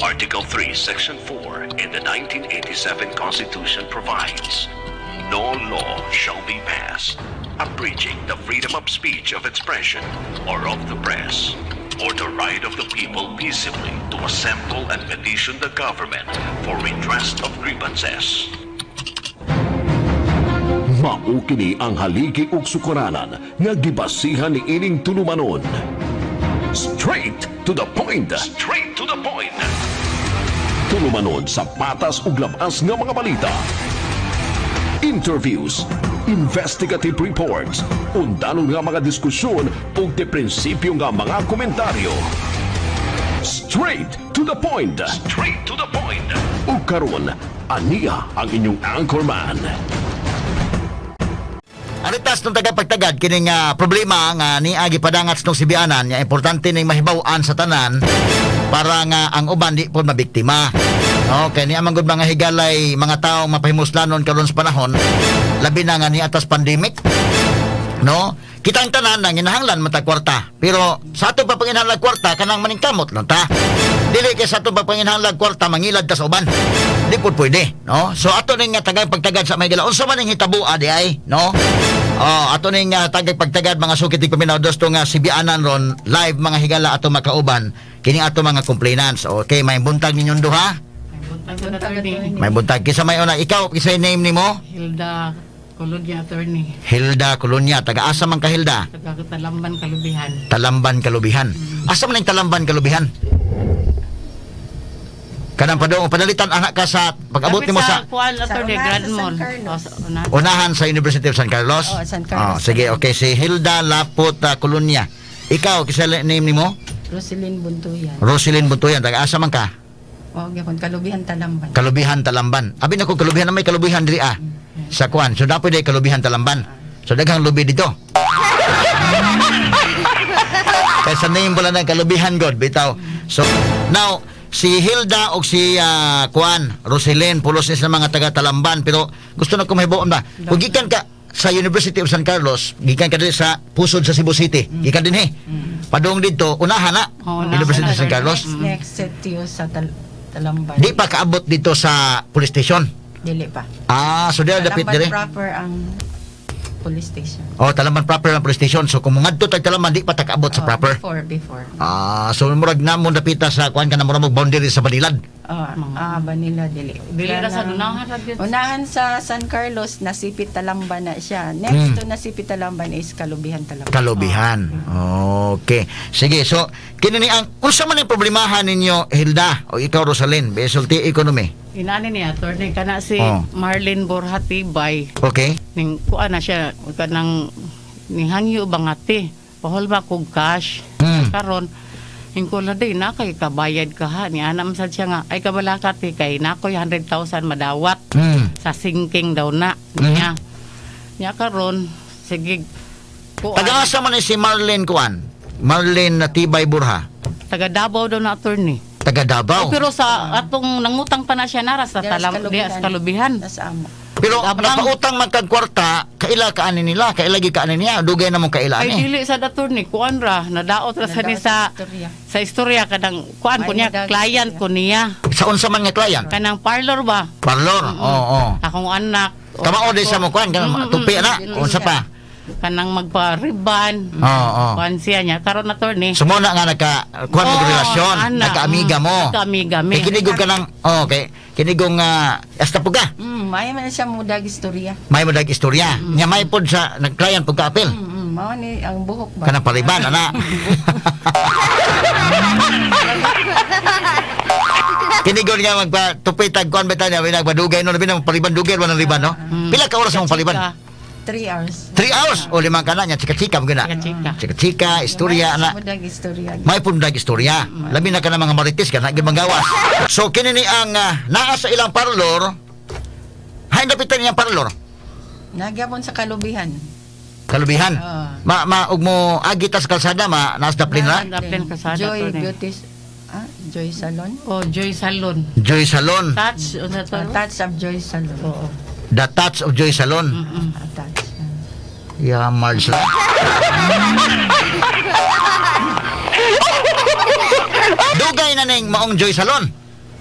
Article 3, Section 4 in the 1987 Constitution provides, no law shall be passed abridging the freedom of speech, of expression, or of the press, or the right of the people peaceably to assemble and petition the government for redress of grievances. Mao kini ang haligi ug sukaranan nga gibasihan ni ining tulumanon. Straight to the point. Straight to the point. Tulumanon sa patas ug labas nga mga balita. Interviews, investigative reports, undanon nga mga diskusyon ug de prinsipyo nga mga komentaryo. Straight to the point. Straight to the point. Ug karon, aniya ang inyong anchorman. Alitas nung tagapagtagad kining problema nga ni agi padangat nung sibianan nga importante ning mahibaw-an sa tanan para nga ang uban di po mabiktima. Okay, ni amang gud mga higalay mga taong mapahimuslanon karon sa panahon labi na nga ni atas pandemic. No? Kita ang tanan nang inahanglan matag kwarta. Pero sa ato pa panginahanglan kwarta kanang maningkamot lang ta. Dili kay sa ato pa panginahanglan kwarta mangilad ta sa uban. Di pud pwede, no? So ato ning tagay pagtagad sa may gila unsa man ning hitabo di ay, no? Ato ning tagay pagtagad mga sukit paminaw dos to nga sibianan ron live mga higala ato makauban kini ato mga complainants. Okay, may buntag ninyong duha. May buntag kisa may una ikaw kisa name nimo? Hilda Colonia Attorney. Hilda Colonia, taga-asa man ka Hilda? Taga Talamban, Kalubihan. Talamban, Kalubihan. Asa man ang Talamban, Kalubihan? Kanang padong padalitan anak ka sa pag-abot nimo sa Kuan Attorney Grand Mall. unahan sa University of San Carlos. Oh, San Carlos. Sige, okay, si Hilda Lapot Colonia. Ikaw kisa name nimo? Roselyn Buntuyan. Roselyn Buntuyan, taga-asa man ka? Gyapon Kalubihan Talamban. Kalubihan Talamban. Abi nako kalubihan na may kalubihan diri sa kuan. So dapat day kalubihan Talamban. So daghang lubi dito. Kaysa name pala ng kalubihan god bitaw. So now si Hilda o si kuan Roselyn pulos ni sa mga taga Talamban pero gusto na ko mahibaw ba. Kung gikan ka sa University of San Carlos, gikan ka dili sa pusod sa Cebu City. Gikan dinhi. Padung dito unahan na University of San Carlos. Next set you sa Talamban. Di pa kaabot dito sa police station. Dili pa. So dili dapit dire. Talamban proper ang police station. Talamban proper ang police station. So kung ngadto tag Talamban di pa ta kaabot sa proper. Before. So murag na mo dapita sa kuan kana murag boundary sa Banilad. Manila dili. Dili na sa unahan ra gyud. Unahan sa San Carlos nasipit Talamban na siya. Next to nasipit Talamban is Kalubihan Talamban. Kalubihan. Okay. Sige, so kini ni ang unsa man ang problemahan ninyo Hilda o ikaw Rosalyn, besulti economy. Inani ni Attorney kana si Marlene Borhati Bay. Okay. Ning kuan na siya kanang ning hangyo bangati. Paholba kog cash. Karon hingkol na din na kay kabayad ka ha ni anam sad siya nga ay kabalakat kay nakoy 100,000 madawat sa sinking daw na niya. Nya karon sige kuan. Taga-asa man ni si Marlene kuan? Marlene Natibay Burha. Taga Davao daw na Attorney. Taga Davao. Pero sa atong nangutang pa na siya nara sa Kalubihan. Sa amo. Pero napautang magkagkwarta, kaila ka ani nila, kaila gi ka ani niya, dugay na mong kaila Ay ani. dili sa Attorney kuan ra nadaot ra sa ni sa istorya kadang kuan ko niya client ko niya. Sa unsa man nga client? Kanang parlor ba? Parlor. Oo. Akong anak. Kamao di sa mo kuan, kanang tupi na. Unsa pa? Kanang magpa-riban. Oo. Kuan siya niya karon Attorney. Sumuna nga nagka kuan mo relasyon, nagka-amiga mo. Nagka-amiga mi. Kay kinigog ka nang okay, kinigong hasta puga. May man siya mudag istorya. May modag istorya. Nya may pod sa nag-client pagka apel. Mao ni ang buhok ba. Kanang pariban ana. Kinigon nga magpa-tupitag kuan beta niya nagpadugay no labi nang paliban dugay wanang riban no. Pila ka oras mong paliban? 3 hours. 3 hours o 5 ka na nya chika-chika mo gina. Chika-chika, istorya ana. Mudag istorya. May pundag istorya. Labi na ka na mga marites ka na gimanggawas. So kini ni ang naa sa ilang parlor. Hay dapitan niyang parlor. Nagyapon sa Kalubihan. Kalubihan. Ug mo agita sa kalsada nas daplin ra. Daplin kasada Joy Attorney. Beauty Joy Salon. Joy Salon. Joy Salon. Touch unsa to? Touch of Joy Salon. Oo. The Touch of Joy Salon. Touch. Ya Mars lang. Dugay na ning maong Joy Salon.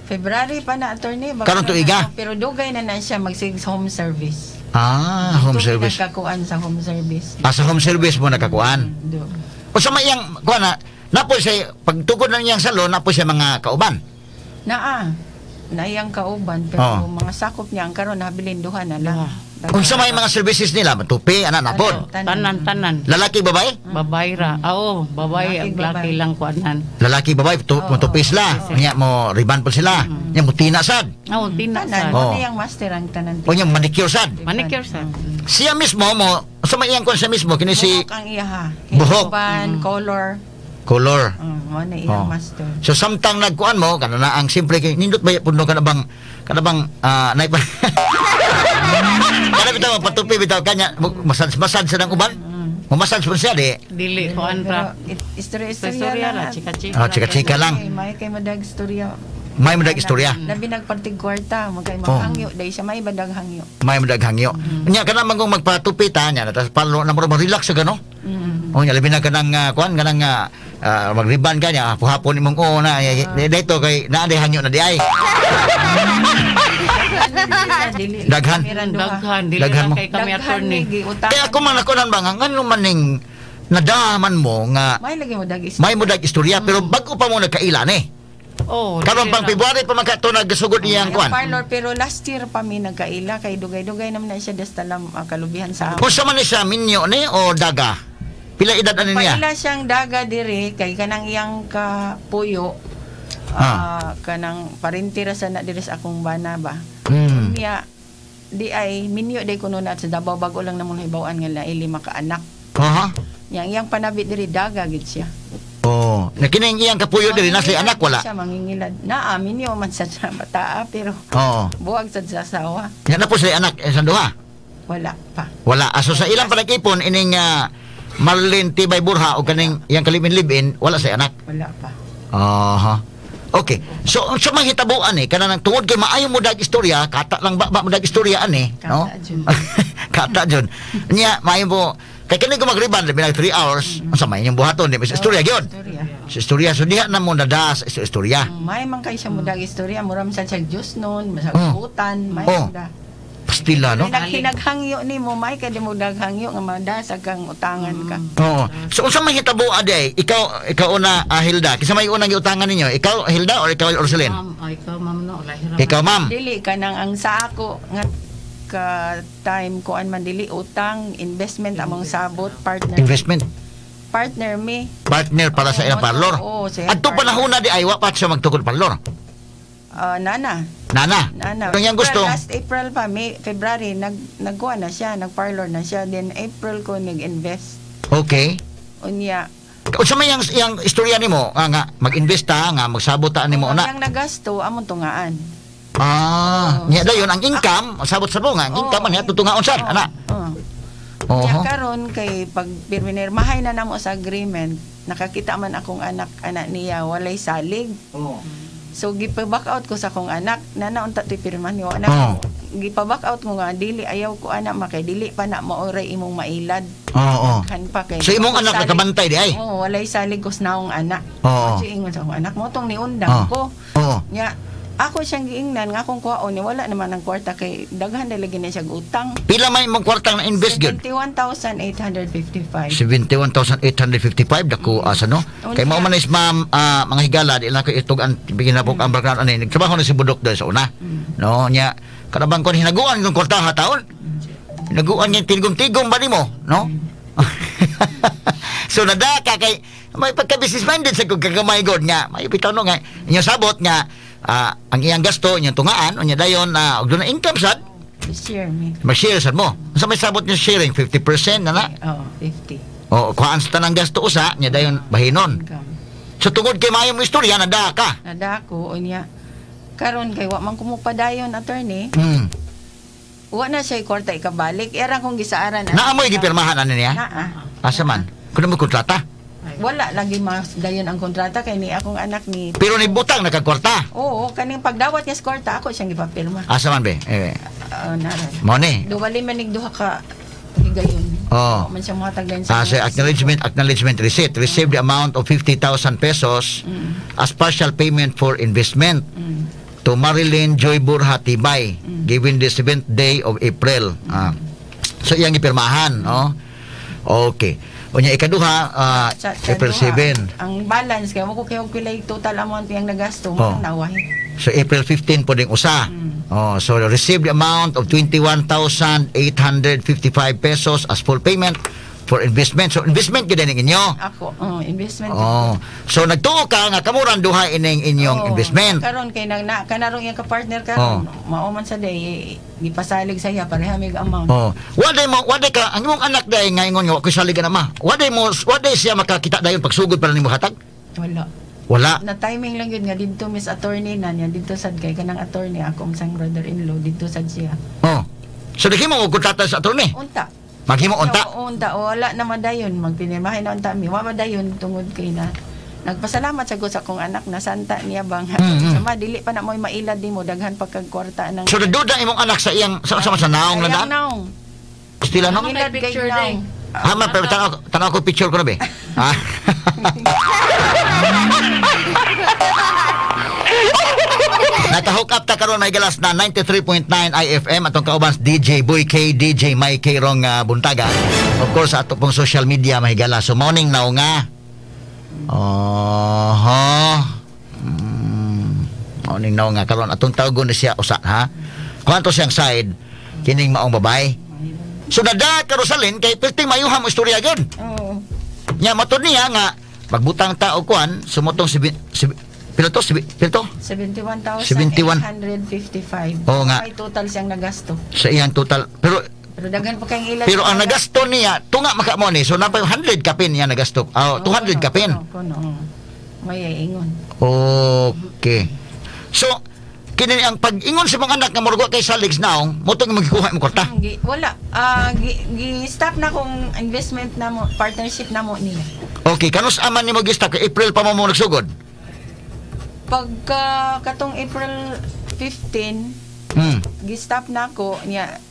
February pa na, attorney. Baka Karong tuiga? Pero dugay na siya magsig home service. Home Ito service. pinagkakuan sa home service. Sa home service mo nakakuan. Do. O sa mayang kuan na napo siya pagtukod na niyang salon napo siya mga kauban. Naiyang kauban, pero mga sakop niya ang karon nabilin duha na lang. Kung sa may mga services nila, matupi, napod. Tanan. Lalaki, babae? Babae ra. Oo, babae. Ang laki lang kuanan. Lalaki, babae, matupi sila. Nya mo riban po sila. Nya mo tina sad. Oo, Tanan, tinasan. Oh. ano yung master ang tanan. O nya manicure sad. Manicure sa. Siya mismo mo, sa may iyang kuan siya mismo, kini si Buhok ang iyaha. Buhok. Color. color. Ano iyang Oh. master. So samtang nagkuan mo kana na ang simple kay nindot ba puno kana bang nay pa kana bitaw patupi bitaw kanya massage sa nang uban. Massage mo siya di. Dili kuan ra. Istorya ra, lang. chika-chika. Chika-chika lang. May kay madag istorya. May madag istorya. Labi nagpartig kwarta, magkay Oh. maghangyo, dahil siya may badag hangyo. May madag hangyo. Nya kana man kung magpatupi ta nya tas palo na mo relax sa gano. Oh nya labi na kanang kuan kanang magriban ka nya hapon imong na dito kay naa di hangyo na di ay. Daghan. Daghan, dili Daghan mo. lang kay kami attorney. Kaya ako man ako nan ba nga ngano man ning nadaman mo nga May lagi mo dag may mudag istorya pero bago pa mo nagkaila ni. Oh, Karon dili pang ra. February pa magkato nagsugod iyang kuan. parlor, pero last year pa mi nagkaila kay dugay-dugay naman na siya dastalam kalubihan sa Kung sa man ni siya minyo ni o daga. Pila edad ani niya? Paila siyang daga diri kay kanang iyang kapuyo. Kanang parintira sa na diri sa akong bana ba. Hmm. Niya di ay minyo day kuno na sa Davao bago lang namon hibaw-an nga lain 5 ka anak. Aha. Yang iyang panabi diri daga gid siya. Oh, nakining iyang kapuyo diri na si anak wala. Siya mangingilad. Naa minyo man sa bataa pero Oo. buwag sa sasawa. Yan na po sila anak sa duha. Wala pa. Wala. Aso sa ilang panag-ipon ining Marlene Tibay Burha o kaning iyang kalibin-libin wala sa anak. Wala pa. Aha. Okay. So sa mga hitabuan kanang tungod kay maayo mo dag istorya, kata lang ba mo dag istorya ani, no? Kata jud. Kata jud. Nya maayo mo kay kani ko magriban labi nag 3 hours. Unsa may yung buhaton di sa istorya gyud. Istorya. Sa istorya so diha na mo nadas sa istorya. May man kay siya mudag istorya, muram sa Diyos noon, Oh. masagutan, may Oh. muda. Pastila no. May naghinag-hangyo ni mo, may kay di mo daghangyo nga madasag kang utangan ka. Oo. So unsa may hitabo ade? Ikaw una Hilda. Kisa may unang giutangan ninyo? Ikaw Hilda or ikaw Ursulin? Ma'am, ay ikaw ma'am no, lahira. Ikaw ma'am. Dili ka nang ang sa ako nga ka time ko man dili utang, investment among sabot, partner. Investment. Partner me. Partner para sa ilang parlor. Oo, sa Adto panahon na di ay wa pa siya magtukod parlor. Nana. Nana. Kung yang gusto. Last April pa, May, February, nagkuha na siya, nag-parlor na siya. Then April ko nag-invest. Okay. Unya, Unsa may yang istorya nimo nga mag-invest ta nga magsabot ta nimo na. Ang nagasto, amon tungaan. Nya dayon ang income, sabot sa bunga, ang income man tutungaon sad ana. Kaya Oho. karon kay pag pirminirmahay na namo sa agreement, nakakita man akong anak niya walay salig. So gipa-back out ko sa akong anak, nanaunta ti pirma ni anak. Gipa-back out ko nga dili ayaw ko anak makay dili pa na maoray imong mailad. Oo. Kan pa kay. So imong anak nakabantay di ay. Oo, walay salig ko sa naong anak. Oo. Kasi ingon sa akong anak mo tong niundang ko. Oo. Nya ako siyang giingnan nga akong kuhaon ni wala naman ang kwarta kay daghan na lagi na siya utang. Pila may imong kwartang na invest gyud? 71,855. 71,855 dako asa no. Kay mao man is ma'am mga higala di lang ko itugan bigyan na po ang background ani nagtrabaho na si Budok dahil sa una. No nya kadabang kon hinaguan yung kwarta ha taon. Hinaguan niya tigom-tigom ba nimo, no? So nadaka kay may pagka business minded sa kung kagamay god nga may bitaw no nga inyo sabot nga ang iyang gasto inyong tungaan unya dayon og doon na income sad Share me. mag-share sad mo sa may sabot niyo sharing 50% na na. Oo, 50. O, kuhaan sa tanang gasto usa, niya dayon bahinon. Income. So, tungod kay maayong mo istorya, nada ka. Nadako unya. Karon kay wa man kumupadayon attorney. Wa na siya kwarta ikabalik. Era kong gisaaran. Naamoy gipirmahan ano niya? Naa. Asa man? Kung mo kontrata. Wala lagi mas dayon ang kontrata kay ni akong anak ni. Pero ni butang nakakwarta. Oo, kaning pagdawat niya sa kwarta ako siyang gipapirma. Asa man be? Naran. Mo ni. Duwali man nig duha ka higayon. Oh. Man siya mohatag din sa. Sa acknowledgement receipt. Receive the amount of 50,000 pesos as partial payment for investment. to Marilyn Joy Burha Tibay, given the 7th day of April. So iyang ipirmahan, no? Okay. Unya ikaduha, Sa April duha, 7. ang balance kay mo ko kayo pilay total amount yang nagasto Oh. mo naway. So April 15 po ding usa. So received the amount of 21,855 pesos as full payment for investment. So investment gid ning inyo. Ako, investment. Oh. So nagtuo ka nga kamuran duha ining inyong investment. Karon kay na kanarong yang ka partner karon, mao man sa day gipasalig sa iya pareha mig amount. Oh. Waday ka ang imong anak day nga ingon nga ko salig na ma. Waday siya makakita dayon pagsugod para nimo hatag? Wala. Na timing lang yun nga dito Miss Attorney na niya dito sad kay kanang attorney ako sang brother-in-law dito sad siya. Oh. So dili mo kontrata sa attorney. Unta. Maghimo unta. Unta wala na madayon magpinirmahin na unta mi. Wa madayon tungod kay na nagpasalamat sa sa akong anak na santa niya bang sama dili pa na mo'y mailad nimo daghan pa kag kwarta ng So naduda imong anak sa iyang sa naong na Ayang daan. naong. Estila no? Ilad kay picture naong. Pero tanaw ko picture ko na be. Ha? Naka-hook up ta karon may galas na 93.9 IFM atong kaubans DJ Boy K, DJ Mike K rong buntaga. Of course ato pong social media may galas. So morning now nga. Morning now nga karon atong tawgon ni siya usa ha. Kwanto siyang side kining maong babay. So nada ka Rosalyn kay perting mayuham istorya gyud. Oo. Nya matud niya nga magbutang ta og kuan sumotong Pilto? 71,855. Oo nga. May total siyang nagasto. Sa iyang total. Pero Daghan pa kayong ilan. ang nagasto niya, tunga maka mo ni. So napay 100 kapin niya nagasto. 200 kapin. Kuno. May ingon. Okay. So kini ang pag-ingon sa mga anak nga murgo kay Saligs naong, mo tong magikuha mo kwarta. Wala. Gi-stop na kung investment na mo, partnership na mo niya. Okay, kanus aman nimo gista kay April pa mo nagsugod. Pagka katong April 15, gi-stop na ko niya.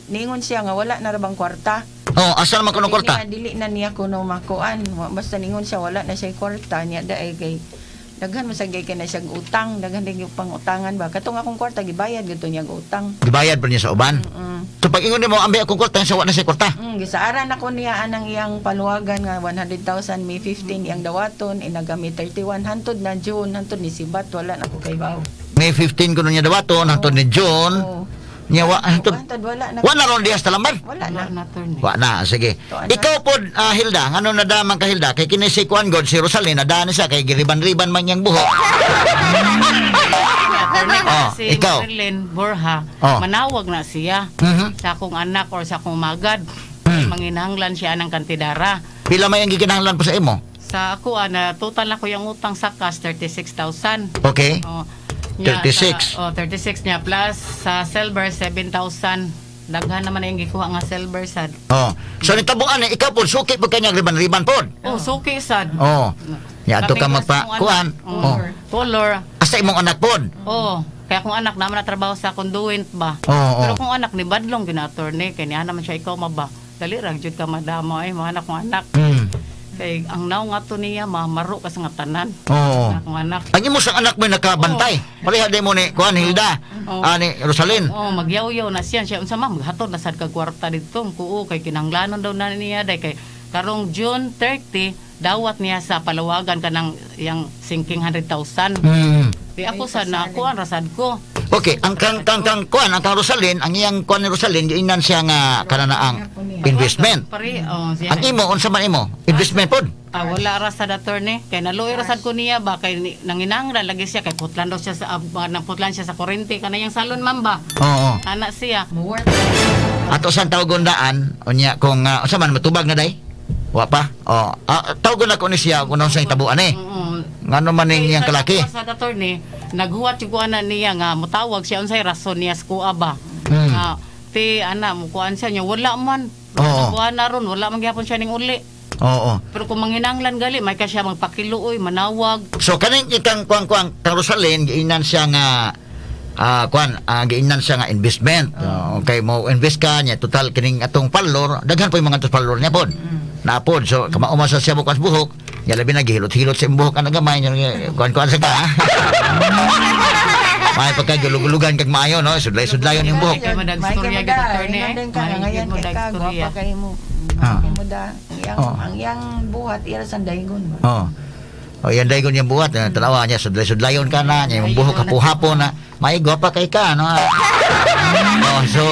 Ningon siya nga wala na ra bang kwarta. Asa naman kuno kwarta? Dili na niya kuno makuan. Basta ningon siya wala na siya kwarta niya daay kay daghan masagay kay na siya utang, daghan din yung pangutangan ba. Katong akong kwarta gibayad gito niya utang. Gibayad pa niya sa uban. So pag ingon nimo ambi akong kwarta sa wala na siya kwarta. Gisaaran ako niya anang iyang paluwagan nga 100,000 May 15 iyang dawaton inagami 31 hantod na June hantod ni sibat wala na ko kay baw. May 15 kuno niya dawaton hantod ni June. Nya hantod wala na. wala ron diha sa lamban. Wala na. Wa na, sige. Ikaw pod Hilda, ngano nadaman ka Hilda? Kay kini si Juan God, si Rosalyn, nadaan siya kay giriban-riban man yang buhok. Si ikaw. Marilyn Borja, manawag na siya sa akong anak or sa akong magad. Manginahanglan siya ng kantidara. Pila may ang gikinahanglan po sa imo? Sa ako, total na ko yung utang sa cash, 36,000. Okay. 36. 36. 36 niya plus sa silver 7,000. Daghan naman yung gikuha nga silver sad. So nitabuan ni ikaw pod suki po kanya riban-riban pod. Suki sad. Ya ato ka magpa-kuan. Color. Asa imong anak pod? Kaya kung anak naman na trabaho sa conduit ba. Pero kung anak ni Badlong gina-attorney kay niya naman siya ikaw maba. Dali ra jud ka madamo ay mga anak mo anak. Kay ang naong ato niya mamaro ka sa nga tanan. Akong anak. Ang imo sa anak mo nakabantay. Pareha di mo ni kuan Hilda. Ani Rosalyn. Magyaw-yaw na siya. Siya unsa man maghatod na sad kag kwarta dito. Kuo kay kinahanglanon daw na niya day kay karong June 30 dawat niya sa palawagan kanang yang sinking 100,000. Di ako sa nakuan rasad ko. Okay, ang kang kuan ang kang Rosalyn, ang iyang kuan ni Rosalyn giingnan siya nga kananaang investment. Ang imo unsa man imo? Investment pod. Wala ra sa attorney kay naluoy ra sad ko niya ba kay nanginanglan lagi siya kay putlan daw siya sa putlan siya sa kurente kanayang salon man ba. Ana siya. Ato sang tawgon daan unya kung unsa man matubag na day? Wa pa. Tawgon ako ni siya kung unsa itabuan ngano man ning iyang kalaki. Sa attorney naghuwat yung kuan niya nga mutawag siya unsay rason niya sa kuha ba. Ti ana mo kuan siya nya wala man. Kuan na ron wala man gyapon siya ning uli. Pero kung manginanglan gali may ka siya magpakiluoy manawag. So kaning ikang kuan kang Rosalyn giingnan siya nga giingnan siya nga investment. Okay mo invest ka niya total kining atong palor daghan pa yung mga palor niya pod. Napod so kamaumasa siya bukas buhok ya labi na gihilot-hilot sa buhok ang gamay niya kuan sa ka. May pagkagulugulugan kag maayo no, sudlay-sudlayon yung buhok. Kay madag storya gid attorney, eh. Ngayon ka ngayon Maligid mo kay dag ka storya. gwapa kay mo. Ah. Kay mo da ang yang buhat ira sa daygon. Oh. O yan daygon yung buhat, tanawa niya sudlay-sudlayon ka na, yung buhok hapo-hapo na. May gwapa kay ka no. Oh, so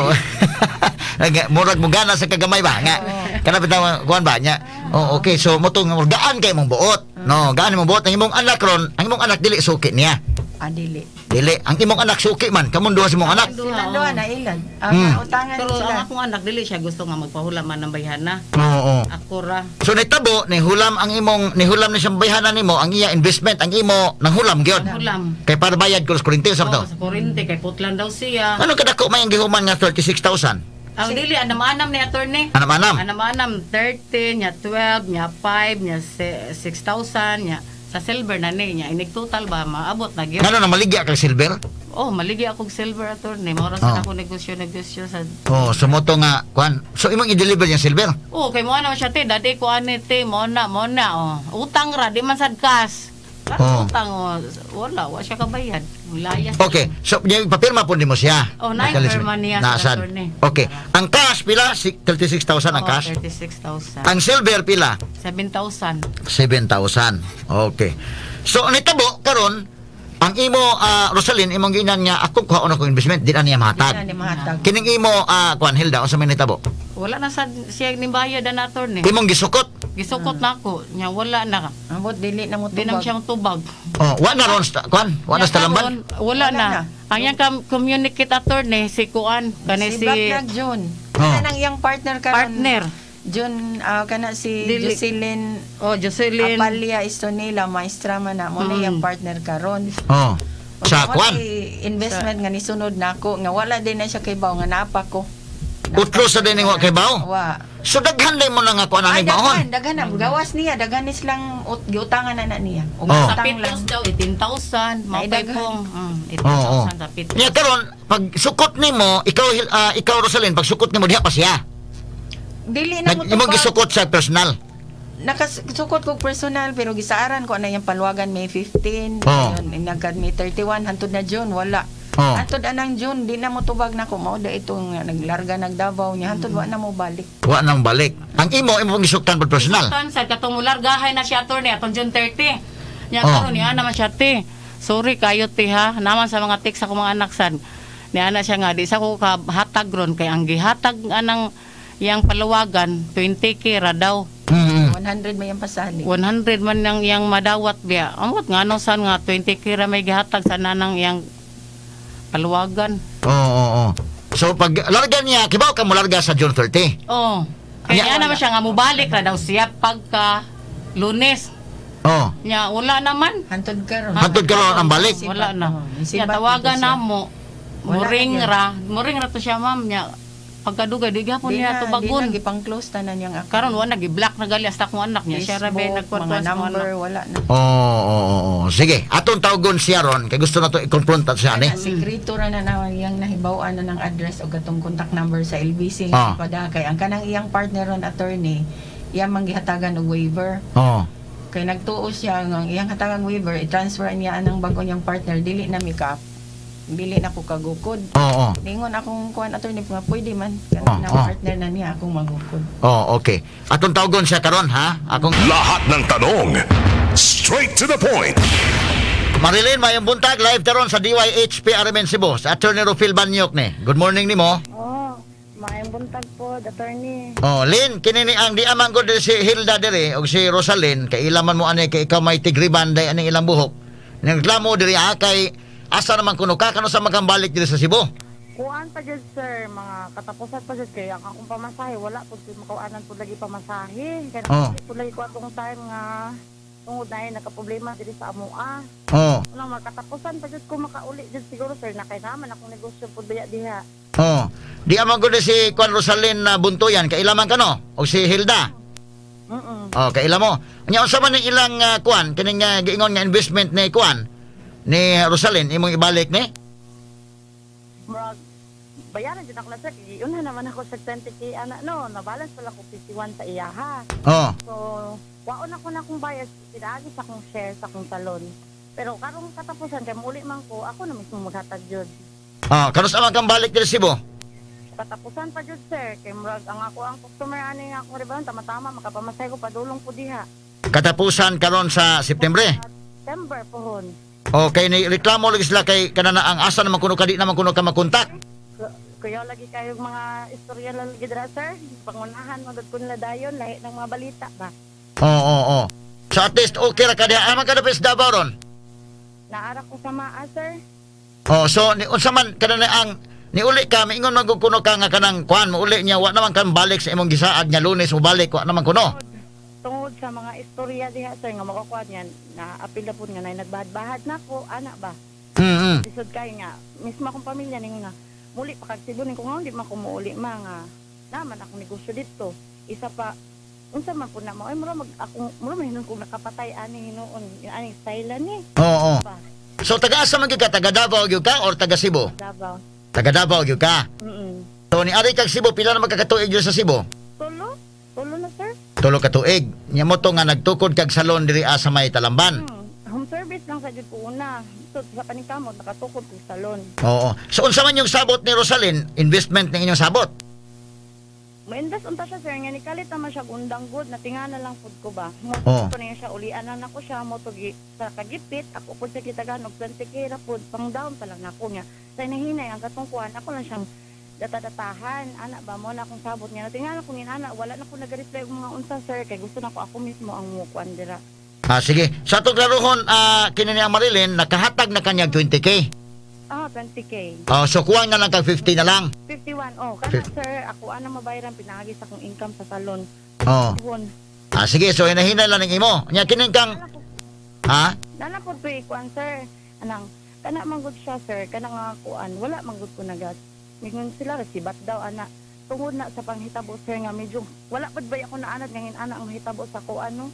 murag mo gana sa kagamay ba nga. Kana bitaw kuan ba nya. Oh, okay. So motong gaan kay mong buot. No, gaan mong buot ang imong anak ron, ang imong anak dili suki niya. Adili. Dili, ang imong anak suki man, kamon duha sa imong anak. Sila doa na ilan. Utangan Pero sila. ang akong anak dili siya gusto nga magpahulaman ng bayhana. Oo. Ako ra. So nitabo ni hulam ni siyang bayhanan nimo ang iya investment ang imo nang hulam gyud. Hulam. Kay para bayad ko sa kuryente sa to. Sa kurente kay putlan daw siya. Ano kadako may ang gihuman nga 36,000? Ang dili anam-anam ni attorney. Anam-anam. Anam-anam 30 nya 12 nya 5 nya 6,000 nya sa silver na niya inig total ba maabot na gyud. Ngano na maligya kag silver? Oh, maligi akong silver attorney. Mora sa Oh. ako negosyo sa Oh, sumoto nga kwan. So imong i-deliver yung silver? Oh, kay mo ano siya te, dati ko ani te, mo na oh. Utang ra di man sad cash. Oh. Utang wala, wa siya kabayad. Layas. Okay. So yung papirma po nimo siya. Oh, na-pirma niya sa Nasad. attorney. Okay. Ang cash pila 36,000 ang cash. 36,000. Ang silver pila 7,000. 7,000. Okay. So nitabo karon ang imo Rosalyn imong ginan nga ako kuha na ko investment di na niya Di mahatag. na ni mahatag. Kining imo kuan Hilda unsa man nitabo? Wala na sad siya ni bayad na attorney. Imong gisukot. Gisukot na ako. Nya wala na. Ambot dili na mo Di na tubag. siya tubag. Oh, wa na ron kuan, wa na Nya sa lamban. karon, Wala na. Ang yang communicate attorney si Kuan kani Si si Baklag John. Oh. Kana nang iyang partner karon. partner. John kana si Dili. Jocelyn Oh, Jocelyn. Apalia Estonila, maestra man na mo na iyang partner karon. Oh. Sa Wala kuan. investment nga nisunod nako nga wala din na siya kay baw nga napa ko. Utlo sa din wa kay baw. Wa. So daghan day mo na nga kuan Ay ani baon. daghan na gawas niya, daghan is lang giutangan na niya. O Oh. Sa utang lang. pitos daw 18,000. Ay, Mapay daghan. kong Oo. 18,000 sa pitos. Nya karon pag sukot nimo, ikaw Rosalyn, pag sukot nimo diha pa siya. Dili na mo Imong gisukot sa personal. nakasukot ko personal pero gisaaran ko na yung palwagan May 15 Oh. yun nagkad May 31 hantod na June wala Oh. hantod anang June di na mo tubag na ko mao da itong naglarga nagdabaw niya hantod wa na mo balik Wa nang balik. Ang imo gisuktan pag personal. Tan sa katong largahay na siya attorney atong June 30. Nya Oh. karon niya naman siya te. Sorry kayo te ha. Naman sa mga text ako mga anak san. Niya na siya nga di sa ko kahatag ron kay ang gihatag anang yang palawagan 20k ra daw. 100 may ang pasali 100 man nang yang madawat biya. Amot nga no san nga 20k ra may gihatag sa nanang yang paluwagan. Oo. So pag larga niya, kibaw ka mo larga sa June 30. Oh. Anya, Kaya naman siya nga mubalik ra daw siya pagka Lunes. Oh. Nya wala naman. hantod karon Hantod karon ang balik. Wala na. Isibat Nya tawagan dito siya. na mo. Wala Muring ra to siya ma'am nya. Pagkaduga di gapon di niya na tubagon. gipang close tanan yang account Karon wa gi-block na gali hasta kong anak niya. Siya ra ba Facebook, mga number wala na Oo. Sige, aton tawgon siya ron kay gusto na to i-confront siya ni. Sekreto ra na naman iyang nahibaw-an na ng address o gatong contact number sa LBC Ah. nga padakay. Ang kanang iyang partner ron attorney, iyang manggihatagan og waiver. Oo. Kay nagtuo siya nga iyang hatagang waiver, i-transfer niya anang bago niyang partner dili na makeup. Dili na ko kagukod. Oo. Ningon akong kuan attorney nga pwede man Ah, na ah. partner na niya akong magukod. Oh, okay. Aton tawgon siya karon ha. Akong Lahat ng tanong, straight to the point. Marilyn, mayong buntag live taron sa DYHP RMN Cebu sa Attorney Rufil Banyok ni. Good morning nimo. Oh, maayong buntag po, attorney. Oh, Lin, kinini ang di amang gud si Hilda diri og si Rosalyn kay ilaman mo ani kay ikaw may tigriban day ani ilang buhok. Nagreklamo diri kay asa naman kuno ka kano sa magambalik diri sa Cebu. Kuan pa dyan, sir, mga katapusan pa dyan, kaya ang akong pamasahe, wala po makauanan po lagi pamasahe. Kaya Oh. po lagi ko atong time nga, tungod na yun, nakaproblema diri sa amua. Oh. Walang mga katapusan pa dyan ko makauli dyan siguro, sir, na kay naman akong negosyo po daya diha. Oh. Di amang gud si Kwan Rosalyn na buntuyan kay ilaman kano og si Hilda. Oh, kay ila mo. Nya unsa man ning ilang kwan kining giingon nga investment ni kwan ni Rosalyn imong ibalik ni? Murag, bayaran dyan ako na, sir, yun na naman ako sa 20k, anak, no, nabalance pala ko 51 sa iyaha. Oh. So, waon ako na akong bayas, pinagi sa akong share sa akong salon. Pero karong katapusan kay muli man ko, ako na mismo maghatag jud. Kanus amang kang balik diri Cebu? Katapusan pa jud sir, kay murag ang ako ang customer ani nga akong rebound tama-tama makapamasay ko padulong ko diha. Katapusan karon sa Septembre. September pohon. Okay, ni reklamo lagi sila kay kanana ang asa naman kuno kadi naman kuno ka makontak. Kuya lagi kayong mga istorya lagi dira sir. Pangunahan magud kun nila dayon lahi ng mga balita ba. Oo. So at least okay ra kadi amang kada pes Davao ron. Naara ko sa maa sir. So ni unsa man kanana ang niuli ka maingon magkuno ka nga kanang kuan mo uli niya wa naman kan balik sa imong gisaad nga Lunes mo balik wa naman kuno. Tungod sa mga istorya diha sir nga makakuha niyan na apil na po nga na nagbahad-bahad na ko ana ba. Lisod kay nga mismo akong pamilya ning nga muli pa kag Cebu ning ko nga di man ko muuli mga naman akong negosyo dito. Isa pa unsa man po na mo ay mura mag ako mura mahinon ko nakapatay ani hinuon ani style ni. Oo. So taga-asa man gyud ka, taga Davao gyud ka or taga Cebu? Davao. Taga Davao gyud ka. So ni ari kag Cebu pila na magkakatuig gyud sa Cebu? Tulo na sir. Tulo ka tuig. Nya mo to nga nagtukod kag salon diri sa may Talamban. Home service lang sa jud ko una. So sa paningkamot nakatukod ko salon. Oo. So unsa man yung sabot ni Rosalyn, investment ng inyong sabot? Mo-invest unta siya sir nga ni kalit naman siya undang good natingana lang pud ko ba. Mo Oo. ko niya siya ulian na nako siya mo to sa kagipit ako pud sa kitagan og 20k ra pud pang down pa lang nako niya. Sa inahinay ang katungkuan ako lang siyang data-datahan ana ba mo na akong sabot niya natingala ko ni ana wala na ko nag-reply og mga unsa sir kay gusto nako ako mismo ang mukuan dira. Sige. Sa atong klaruhon, kini ni Marilyn nakahatag na kanyang 20k. 20k. So kuha na lang kag 50 na lang. 51 kana sir ako ana mabayaran pinahagi sa akong income sa salon. Buhon. Sige, so hinahinay lang ning imo. Nya kining kang Nana po po ikuan sir. Anang kana manggod siya sir kana nga kuan wala manggod ko nagat. Mingon sila resibat daw ana. Tungod na sa panghitabo sir nga medyo wala pud bay ako naanad ngin ana ang mahitabo sa kuan no.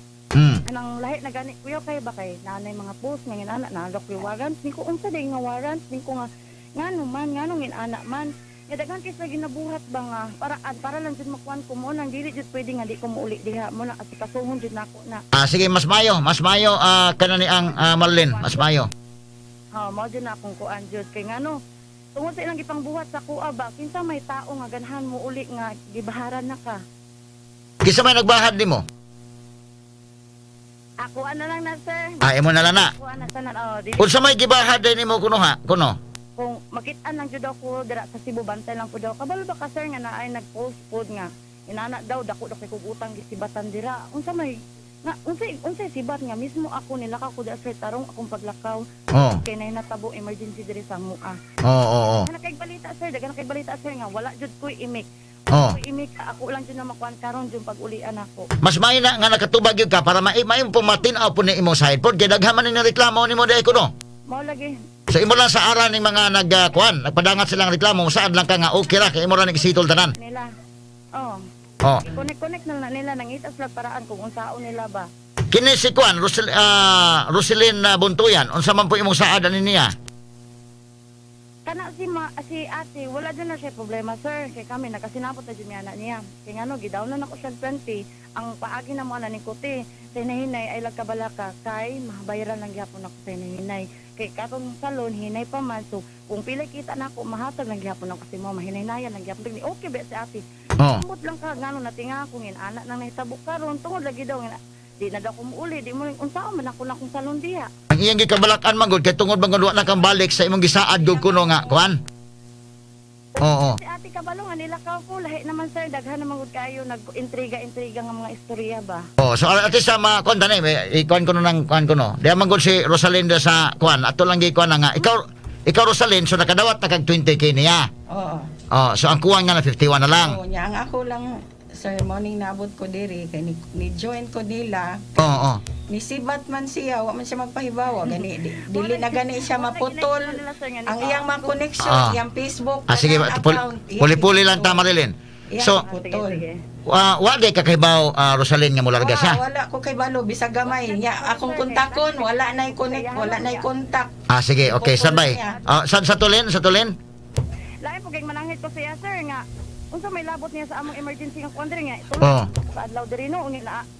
Anang lahi na gani kuya kay ba kay nanay mga post ngin ana na yung warrant niko unsa day nga warrant niko nga ngano man ngano ngin ana man. Ya daghan kay sa ginabuhat ba nga para lang jud makuan ko mo nang dili jud pwede nga di ko muuli diha mo na asikasuhon jud nako na. Sige, mas mayo kana ni ang Marilyn, mas mayo. Mao jud na akong kuan jud kay ngano tungod sa ilang gipangbuhat sa kuha ba kinsa may tao nga ganahan mo uli nga gibaharan na ka. Kisa may nagbahad nimo? Ako ana lang na sir. Imo na lang na. Ako ana tanan dili. Unsa may gibahad din nimo kuno ha? Kuno? Kung makit-an lang jud ako dira sa Cebu bantay lang pud daw. Kabalo ba ka sir nga naay nag-post pud nga inana daw dako kay kog utang gisibatan dira. Unsa may nga unsay sibat nga mismo ako nilakaw ko dira sir tarong akong paglakaw. Kay nay natabo emergency diri sa mua. Kana kay balita sir, dagan kay balita sir nga wala jud koy imik. Imik ako lang jud na makuan karon jud pag-ulian ako. Mas may na nga nakatubag gyud ka para may pumatinaw po ni imo side pod kay daghan man ni reklamo nimo dai kuno. Mao lagi. So imo lang sa aran ning mga nagpadangat silang reklamo saan lang ka nga okay ra kay imo ra ni kisitol tanan. Nila. Connect na nila nang itas lang paraan kung unsaon nila ba. Kini si kuan Roselyn Buntuyan unsa man po imong saad ani niya? Kana si ate wala din na siya problema sir kay kami nakasinapot na jud niya. Kay ngano gidawn na nako siya 20 ang paagi na mo ana ni kuti sa hinahinay ay lagkabalaka kay mabayaran lang gyapon ako sa hinahinay. Kay katong salon hinay pa man so kung pila kita nako mahatag lang gyapon ako si mo mahinaynayan lang gyapon ni okay ba si ate. Amot lang ka ngano natinga ko ngin anak nang nahitabo karon tungod lagi daw ngin di na daw ko muuli di mo unsaon man ako na kung salon diha. Ang iyang gikabalakan man gud kay tungod bang wa na kang balik sa imong gisaad gud kuno nga kuan. Si ate kabalo nga nilakaw ko lahi naman sir daghan naman gud kayo nag-intriga nga mga istorya ba. So ate sa mga kuan tani ikuan kuno nang kuan kuno. Di man gud si Rosalinda sa kuan ato lang gikuan nga ikaw Rosalyn so nakadawat na kag 20k niya. So ang kuwang nga na 51 na lang. Nya ang ako lang sir morning naabot ko diri kay ni join ko nila. Nisibat man siya, wa man siya magpahibawa gani dili na gani siya maputol. Ang iyang mga connection, iyang Facebook. Sige, puli-puli lang ta Marilyn. So wa day ka kaybaw Rosalyn nga molarga siya. Wala ko kay balo bisag gamay nya akong kontakon wala nay connect, wala nay contact. Sige, okay, sabay. Sa tulin? Lain po kay manangit ko siya sir nga unsa may labot niya sa among emergency nga kuandre nga ito sa adlaw diri no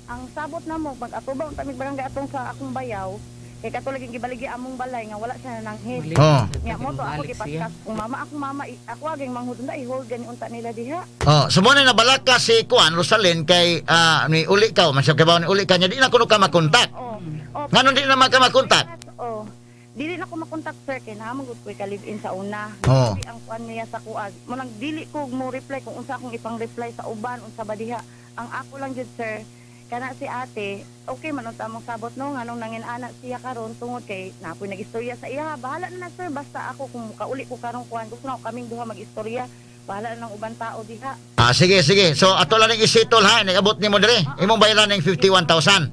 ang sabot namo pag atubaw ta mig barangay atong sa akong bayaw Kay katulad yung gibaligi among balay nga wala siya nanghit. Oh. Nga mo to ako Balik siya. gipaskas. Kung mama, ako aging manghud na i-hold gani unta nila diha. Oh, so mo na nabalaka si Kuan Rosalyn kay ni uli ka, man siya kabaw ni uli ka niya, di na kuno ka makontak. Oh. Oh. Nganon di na ka makontak. Oh. Dili na ko makontak sir kay namagud ko ka-live-in sa una. Oh. Dili ang kuan niya sa kuan. Mo nang dili ko mo reply kung unsa akong ipang-reply sa uban unsa ba diha. Ang ako lang jud sir kana si ate, okay man unta mong sabot no nganong nangin anak siya karon tungod kay napoy nag-istorya sa iya. Bahala na sir basta ako kung kauli ko karong kuan gusto na ako kaming duha mag-istorya. Bahala na ng ubang tao diha. Ah, sige, sige. So ato lang ning isitol ha, nagabot nimo dire. Imong bayaran ning 51,000.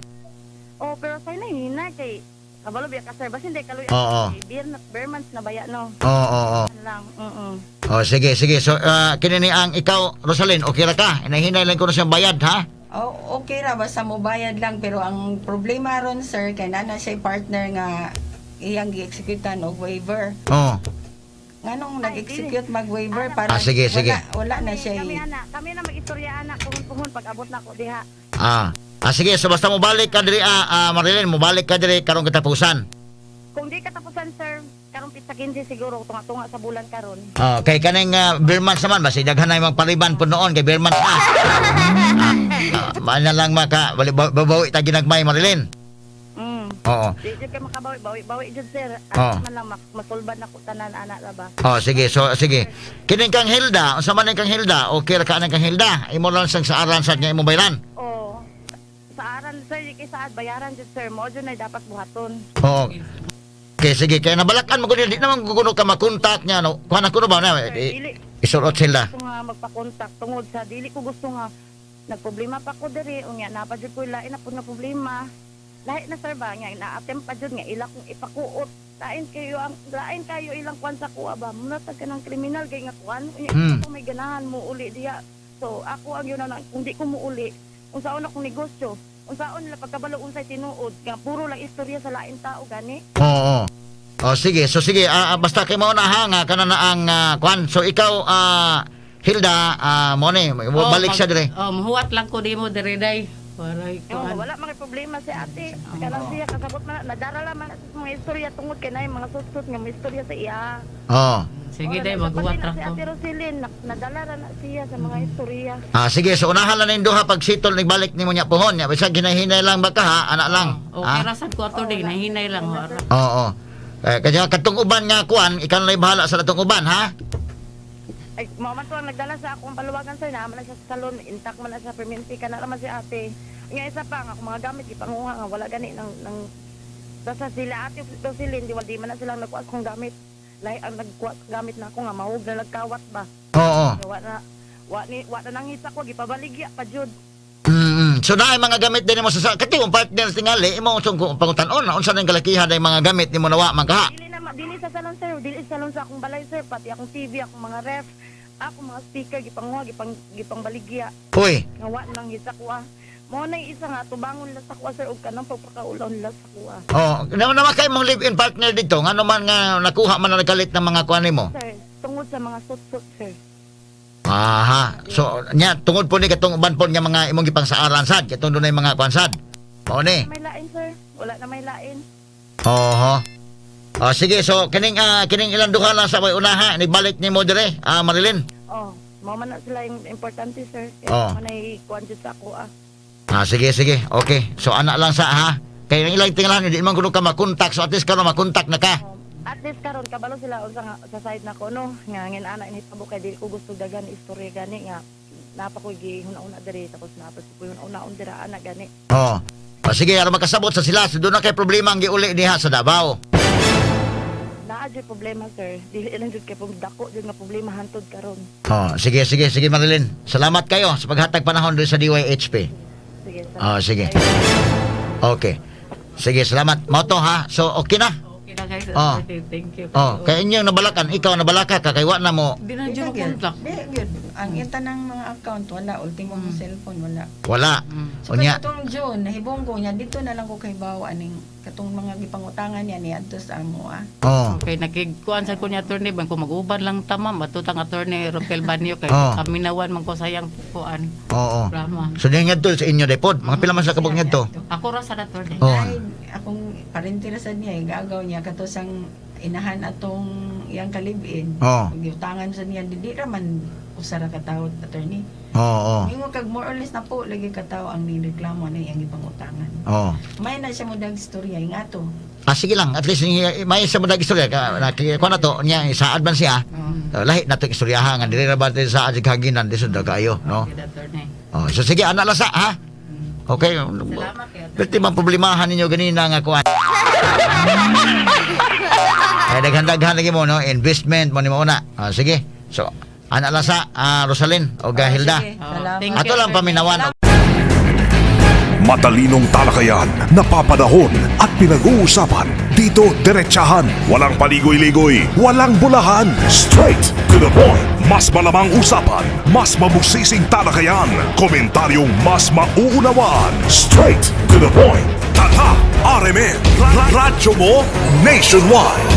Oh, pero say na hina kay kabalo biya ka sir basta hindi kaluy Oo. beer months na baya no. Oo. Yan lang. Oh, sige, sige. So kini ni ang ikaw Rosalyn, okay ra ka? Inahinay lang ko na siyang bayad ha. Oh, okay ra basta mo bayad lang pero ang problema ron sir kay nana siya partner nga iyang gi-executean og waiver. Oh. Nganong nag-execute mag-waiver para sige, sige. Wala na siya. Kami na mag-istorya anak puhon pag abot na ko diha. Sige, so basta mo balik ka diri Marilyn, mo balik ka diri karong katapusan. Kung di katapusan sir, karong pizza 15 siguro tunga-tunga sa bulan karon. Kay kaneng Beermans naman basi daghan na yung pariban po noon kay Beermans na lang maka babawi ta ginagmay Marilyn. Oo. Di jud kay makabawi, bawi jud sir. Oo. Man lang masulbad na ko tanan anak ra ba. Sige, so sige. Kining kang Hilda, unsa man kang Hilda? Okay ra ka nang kang Hilda? Imo lang sang sa aran sad nga imo bayran. Oh. Sa aran sir, di kay saad bayaran jud sir. Mo jud na dapat buhaton. Oo. Okay, sige. Kaya nabalakan mo ko di naman kuno ka makontak niya no. Kuha na kuno ba na? Dili Isulot sila. gusto nga magpa-contact tungod sa dili ko gusto nga nagproblema pa ko diri unya na pa jud ko lain na pud na problema. Lahi na sir ba nga na-attempt pa jud nga ila kong ipakuot. Lain kayo ilang kwan sa kuha ba. Muna ta kanang kriminal kay nga kwan unya ito may ganahan mo uli diha. So ako ang yun na kung di ko mo uli unsaon akong negosyo. Unsaon nila pagkabalo unsay tinuod nga puro lang istorya sa lain tao gani. Oo. Sige. So sige, basta kay mo na ha nga kana na ang kwan. So ikaw Hilda, mo ni balik siya dire. Huwat lang ko di mo dire day. Para Wala mga problema si ate. Kalang siya kasabot man nadarala man sa mga istorya tungod kay nay mga susut nga mga istorya sa iya. Oo. Sige day maghuwat ra Si ko. Ate Rosilyn nadala ra na siya sa mga istorya. Sige, so unahan lang na yung duha pag sitol nagbalik nimo nya pohon nya. Bisag ginahinay lang ba ka ha, anak lang. Okay ra sad ko ato day nahinay lang wala. Oo. Kaya katong uban nga kuan, ikaw na bahala sa datong uban ha. Ay, mo man to ang nagdala sa akong paluwagan sir, naman na siya sa salon, intact man na sa perminti ka na naman si ate. Nga isa pa nga, kung mga gamit, ipanguha nga, wala gani ng basta sila ate Rosilyn, di man na silang nagkuha akong gamit. Lahi ang nagkuha gamit na ako nga, mahug na nagkawat ba. Oo. Wa na nangisa ko, gipabaligya pa jud. So naay mga gamit din mo sa kati yung partner tingali imo sung pangutan-on unsa nang kalakihan ay mga gamit nimo nawa man kaha. Dili sa salon sir, dili sa salon sa akong balay sir, pati akong TV, akong mga ref, akong mga speaker gipanguha, gipang baligya. Uy. Nga wa nang hisa ko mo na isa nga tubangon la sa kuha sir og kanang pagpakaulaw nila sa kuha. Naman kay mong live-in partner dito ngano man nga nakuha man na nagalit ng mga kuan nimo. Sir, tungod sa mga sut-sut sir. So nya tungod po ni katong uban po nga mga imong gipang sa aran sad katong dunay mga kuan sad. Mao ni. May lain sir, wala na may lain. Sige, so kining ilang duha lang sa way unaha nagbalik nimo dire, Marilyn. Mo man na sila yung importante sir. Oo. Kaya manay kuan jud sa kuha. Sige. Okay. So anak lang sa ha. Kay ilang tinglan hindi man kuno ka makontak so at least karon makontak na ka. At least karon kabalo sila sa side na ko no nga ngin ana ini tabo kay dili ko gusto dagan istorya gani nga napa ko gihuna-una diri tapos napa ko una-una dira ana gani. Sige, aron makasabot sa sila. So, doon na kay problema ang giuli diha sa Davao. Naa jud problema sir. Dili lang jud kay dako jud nga problema hantod karon. Sige Marilyn. Salamat kayo sa paghatag panahon diri sa DYHP. Sige. Sige. Okay. Sige, salamat. Mao to ha. So, okay na. Okay na guys. Thank you. Kay inyong nabalakan, ikaw nabalaka ka kay wa na mo. Di na jud contact. Good. Ang tanang mga account wala, ultimo mong cellphone wala. Wala. So Unya. katong June, nahibong ko niya dito na lang ko kay bawa aning katong mga gipangutangan niya ni adto sa amo Okay, nakikuan sa ko ni attorney ban ko mag-uban lang tamam batutang attorney Rokel Banyo kay kami nawan man ko sayang kuan. Oo. Drama. So diyan ngadto sa inyo depod, mga pila man sa kabog ngadto. Ako ra sa attorney. Ay, akong parentirasan niya, gagaw niya katosang inahan atong iyang kalibin. Oo. Giutangan sa niya, di raman usara ka tao, attorney. Oo. Ingo kag more or less na po lagi ka tao ang nireklamo na iyang ipangutangan. Oo. May na siya mo dag istorya nga to. Sige lang, at least may isa mo dag istorya kung na to niya sa advance siya. Lahi na to istoryahan nga dili ra ba sa adjig haginan di sud kayo, no? So sige ana lasa ha. Okay. Salamat kayo. Berti man problemahan ninyo ganina nga kuan. Ay daghan-daghan lagi mo no, investment mo ni mo na. Sige. So ana lasa Rosalyn o Hilda. Sige, salamat. Thank Ato lang paminawan. Matalinong talakayan, napapanahon at pinag-uusapan. Dito diretsahan, walang paligoy-ligoy, walang bulahan. Straight to the point. Mas malamang usapan, mas mabusising talakayan, komentaryong mas mauunawaan. Straight to the point. Tata, RMN, radyo mo nationwide.